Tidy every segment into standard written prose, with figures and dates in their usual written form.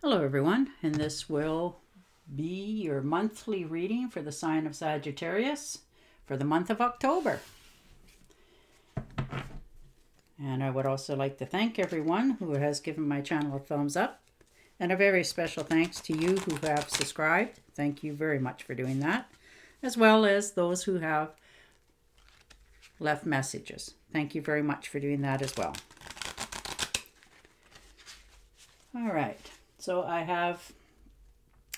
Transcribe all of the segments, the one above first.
Hello everyone, and this will be your monthly reading for the sign of Sagittarius for the month of October. And I would also like to thank everyone who has given my channel a thumbs up, and a very special thanks to you who have subscribed. Thank you very much for doing that, as well as those who have left messages. Thank you very much for doing that as well. All right. So I have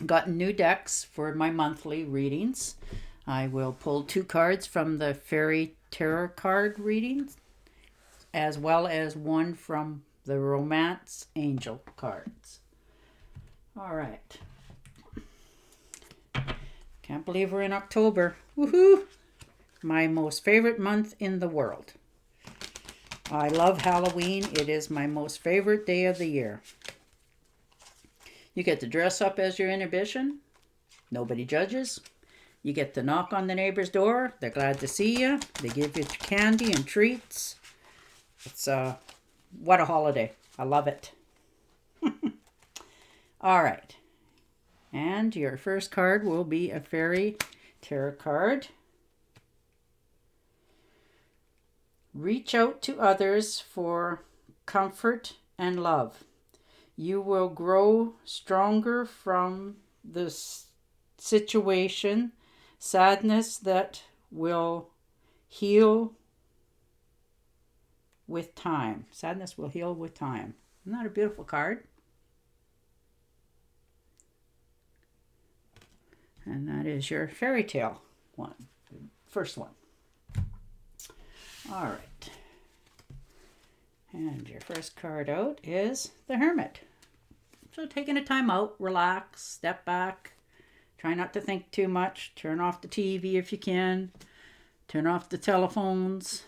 gotten new decks for my monthly readings. I will pull 2 cards from the Fairy Tarot card readings, as well as one from the Romance Angel cards. All right. Can't believe we're in October. Woohoo! My most favorite month in the world. I love Halloween. It is my most favorite day of the year. You get to dress up as your inhibition. Nobody judges. You get to knock on the neighbor's door. They're glad to see you. They give you candy and treats. It's what a holiday. I love it. All right. And your first card will be a Fairy Tarot card. Reach out to others for comfort and love. You will grow stronger from this situation, sadness that will heal with time. Sadness will heal with time. Isn't that a beautiful card? And that is your fairy tale one, first one. All right. And your first card out is the Hermit. So taking a time out, relax, step back, try not to think too much, turn off the TV if you can, turn off the telephones,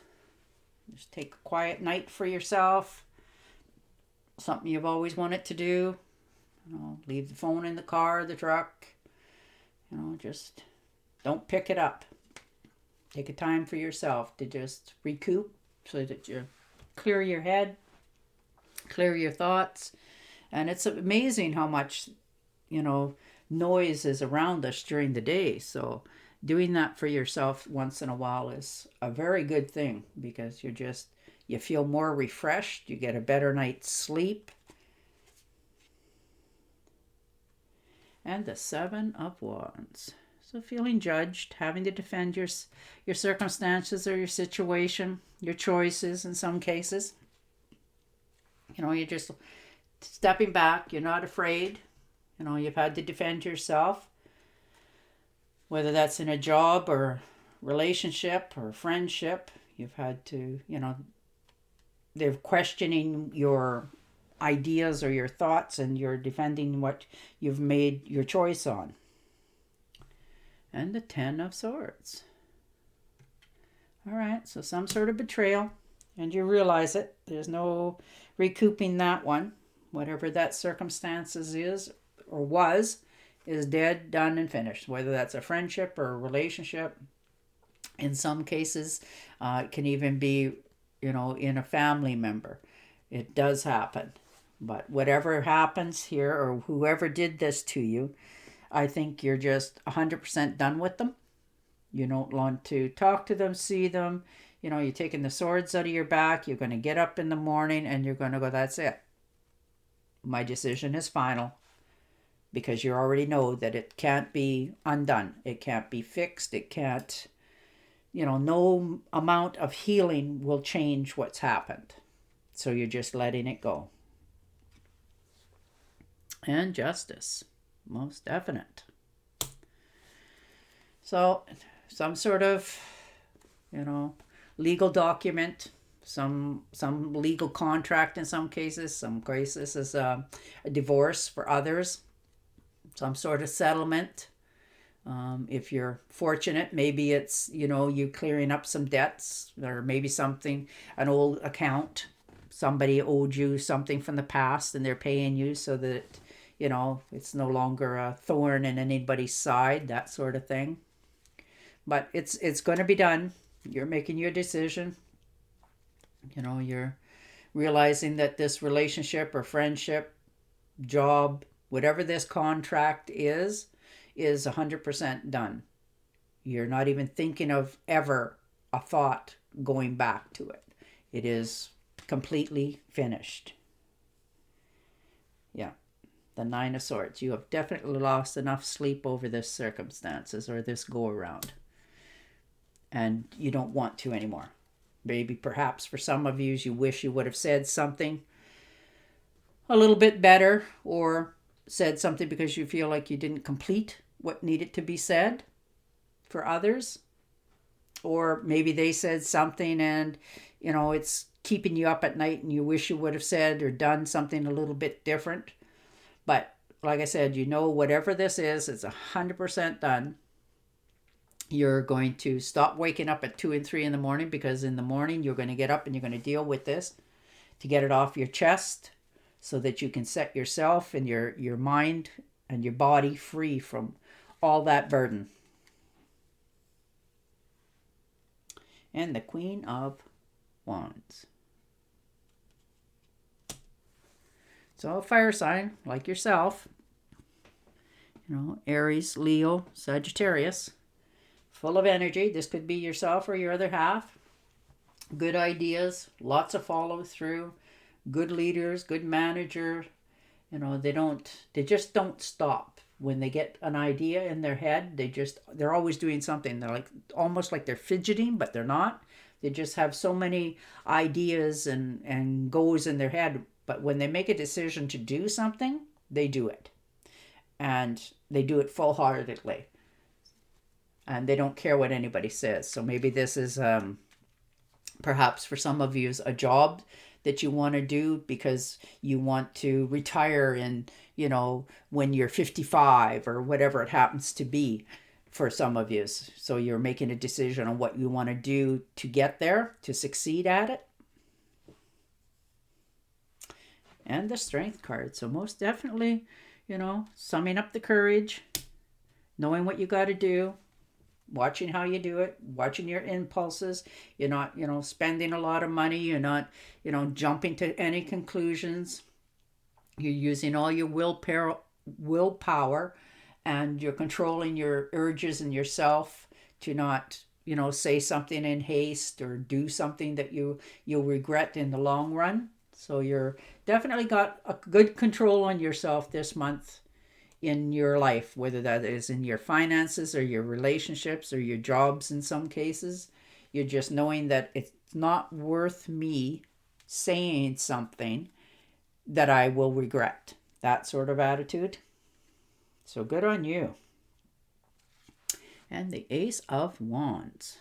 just take a quiet night for yourself, something you've always wanted to do. Leave the phone in the car, the truck, just don't pick it up. Take a time for yourself to just recoup so that you clear your head, clear your thoughts. And it's amazing how much, noise is around us during the day. So doing that for yourself once in a while is a very good thing, because you feel more refreshed. You get a better night's sleep. And the 7 of Wands. So feeling judged, having to defend your circumstances or your situation, your choices in some cases. You're just stepping back. You're not afraid. You've had to defend yourself, whether that's in a job or relationship or friendship. You've had to, they're questioning your ideas or your thoughts, and you're defending what you've made your choice on. And the 10 of Swords. All right, so some sort of betrayal, and you realize it. There's no recouping that one. Whatever that circumstances is or was is dead, done, and finished. Whether that's a friendship or a relationship. In some cases, it can even be, in a family member. It does happen. But whatever happens here, or whoever did this to you, I think you're just 100% done with them. You don't want to talk to them, see them. You're taking the swords out of your back. You're going to get up in the morning and you're going to go, that's it. My decision is final. Because you already know that it can't be undone. It can't be fixed. It can't, no amount of healing will change what's happened. So you're just letting it go. And Justice. Most definite. So some sort of, legal document, some legal contract in some cases. Some cases is a divorce for others. Some sort of settlement. If you're fortunate, maybe it's, you clearing up some debts, or maybe something, an old account. Somebody owed you something from the past and they're paying you so that, it's no longer a thorn in anybody's side, that sort of thing. But it's going to be done. You're making your decision. You're realizing that this relationship or friendship, job, Whatever this contract is 100% done. You're not even thinking of ever a thought going back to it. It is completely finished. Yeah. The Nine of Swords. You have definitely lost enough sleep over this circumstances or this go around. And you don't want to anymore. Maybe perhaps for some of you wish you would have said something a little bit better, or said something because you feel like you didn't complete what needed to be said for others. Or maybe they said something and, it's keeping you up at night and you wish you would have said or done something a little bit different. But like I said, whatever this is, it's 100% done. You're going to stop waking up at 2 and 3 in the morning, because in the morning you're going to get up and you're going to deal with this to get it off your chest so that you can set yourself and your mind and your body free from all that burden. And the Queen of Wands. So a fire sign like yourself, Aries, Leo, Sagittarius, full of energy. This could be yourself or your other half. Good ideas, lots of follow through, good leaders, good manager. They just don't stop. When they get an idea in their head, they're always doing something. They're almost like they're fidgeting, but they're not. They just have so many ideas and goals in their head. But when they make a decision to do something, they do it. And they do it full-heartedly. And they don't care what anybody says. So maybe this is perhaps for some of you a job that you want to do because you want to retire in, when you're 55 or whatever it happens to be for some of you. So you're making a decision on what you want to do to get there, to succeed at it. And the Strength card. So most definitely, summing up the courage, knowing what you got to do, watching how you do it, watching your impulses. You're not, spending a lot of money. You're not, jumping to any conclusions. You're using all your willpower, and you're controlling your urges and yourself to not, say something in haste or do something that you'll regret in the long run. So you're definitely got a good control on yourself this month in your life, whether that is in your finances or your relationships or your jobs in some cases. You're just knowing that it's not worth me saying something that I will regret. That sort of attitude. So good on you. And the Ace of Wands.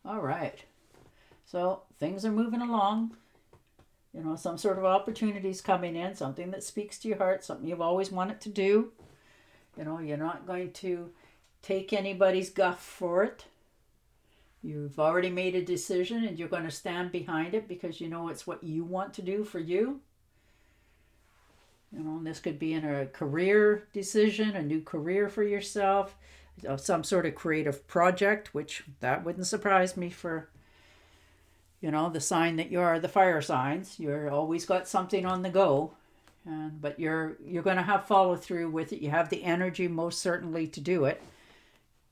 All right. So things are moving along. Some sort of opportunities coming in, something that speaks to your heart, something you've always wanted to do. You're not going to take anybody's guff for it. You've already made a decision and you're going to stand behind it because it's what you want to do for you. This could be in a career decision, a new career for yourself, some sort of creative project, which that wouldn't surprise me for the sign that you are, the fire signs. You're always got something on the go, but you're going to have follow through with it. You have the energy most certainly to do it.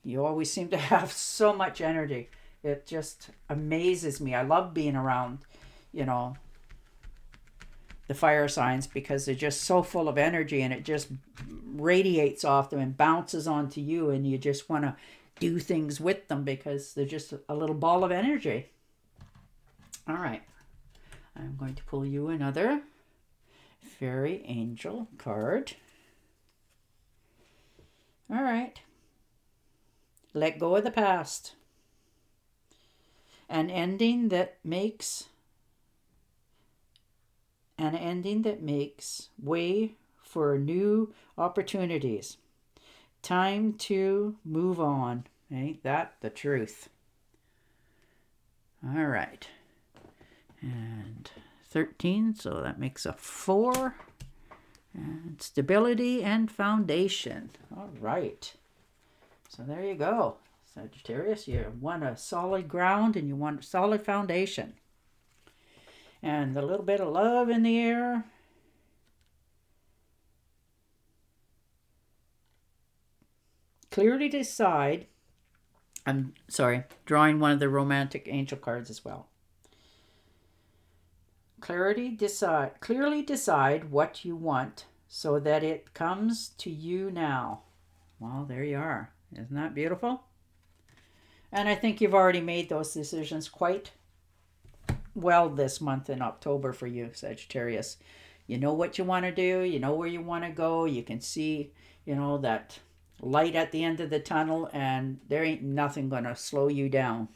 You always seem to have so much energy. It just amazes me. I love being around, the fire signs because they're just so full of energy and it just radiates off them and bounces onto you, and you just want to do things with them because they're just a little ball of energy. All right, I'm going to pull you another Fairy Angel card. All right. Let go of the past. An ending that makes way for new opportunities. Time to move on. Ain't that the truth? All right. And 13, so that makes a 4. And stability and foundation. All right. So there you go. Sagittarius, you want a solid ground and you want a solid foundation. And a little bit of love in the air. Clearly decide. I'm sorry, drawing one of the romantic angel cards as well. Clearly decide what you want so that it comes to you now. Well, there you are. Isn't that beautiful? And I think you've already made those decisions quite well this month in October for you, Sagittarius. You know what you want to do. You know where you want to go. You can see, that light at the end of the tunnel, and there ain't nothing going to slow you down.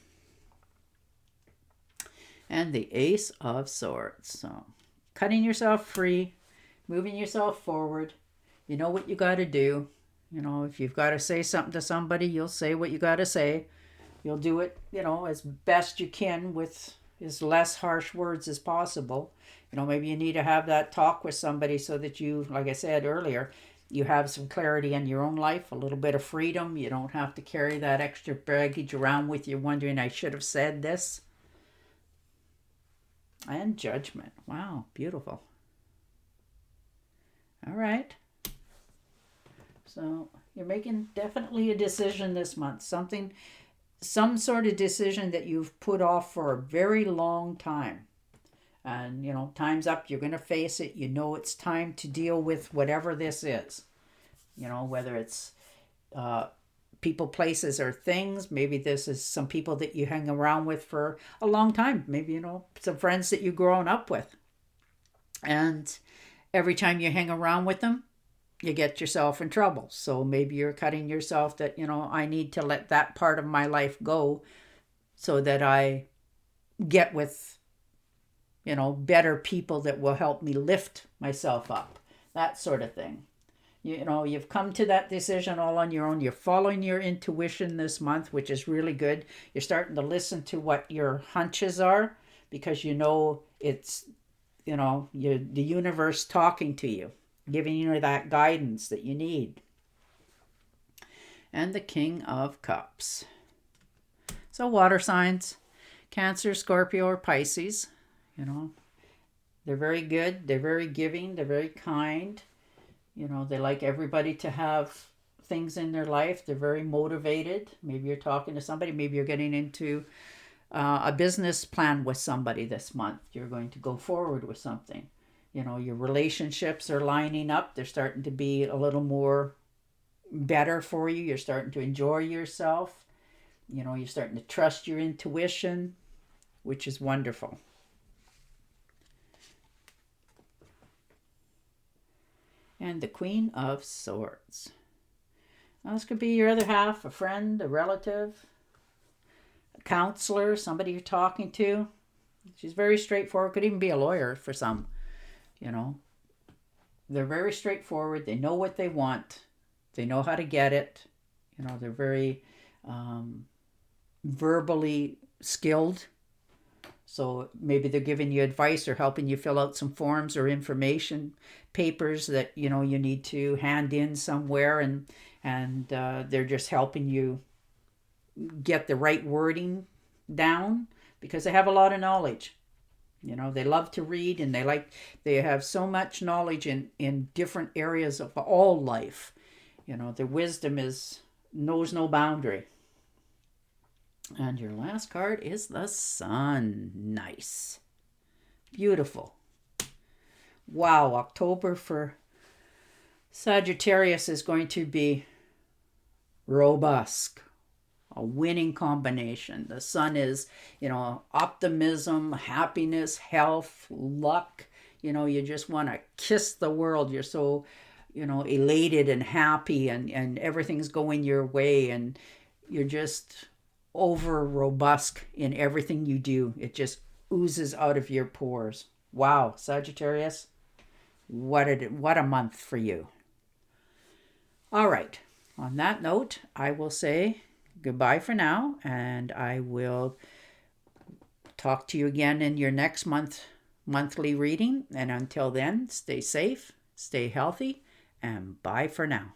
And the Ace of Swords. So, cutting yourself free, moving yourself forward. You know what you got to do. If you've got to say something to somebody, you'll say what you got to say. You'll do it, as best you can with as less harsh words as possible. Maybe you need to have that talk with somebody so that you, like I said earlier, you have some clarity in your own life, a little bit of freedom. You don't have to carry that extra baggage around with you wondering, I should have said this. And Judgment. Wow, beautiful. All right. So you're making definitely a decision this month. Some sort of decision that you've put off for a very long time. And, time's up. You're going to face it. It's time to deal with whatever this is. Whether it's people, places, or things. Maybe this is some people that you hang around with for a long time. Maybe, some friends that you've grown up with. And every time you hang around with them, you get yourself in trouble. So maybe you're cutting yourself that, I need to let that part of my life go so that I get with, better people that will help me lift myself up. That sort of thing. You've come to that decision all on your own. You're following your intuition this month, which is really good. You're starting to listen to what your hunches are because it's, the universe talking to you, giving you that guidance that you need. And the King of Cups. So water signs, Cancer, Scorpio, or Pisces, they're very good. They're very giving. They're very kind. They like everybody to have things in their life. They're very motivated. Maybe you're talking to somebody. Maybe you're getting into a business plan with somebody this month. You're going to go forward with something. Your relationships are lining up. They're starting to be a little more better for you. You're starting to enjoy yourself. You're starting to trust your intuition, which is wonderful. And the Queen of Swords. Now, this could be your other half, a friend, a relative, a counselor, somebody you're talking to. She's very straightforward. Could even be a lawyer for some. They're very straightforward. They know what they want. They know how to get it. They're very verbally skilled. So maybe they're giving you advice or helping you fill out some forms or information papers that, you need to hand in somewhere. And they're just helping you get the right wording down because they have a lot of knowledge. They love to read and they have so much knowledge in different areas of all life. Their wisdom knows no boundary. And your last card is the Sun. Nice. Beautiful. Wow, October for Sagittarius is going to be robust. A winning combination. The Sun is, optimism, happiness, health, luck. You just want to kiss the world. You're so, elated and happy and everything's going your way and you're just over robust in everything you do. It just oozes out of your pores. Wow, Sagittarius, what a month for you. All right. On that note, I will say goodbye for now, and I will talk to you again in your next monthly reading. And until then, stay safe, stay healthy, and bye for now.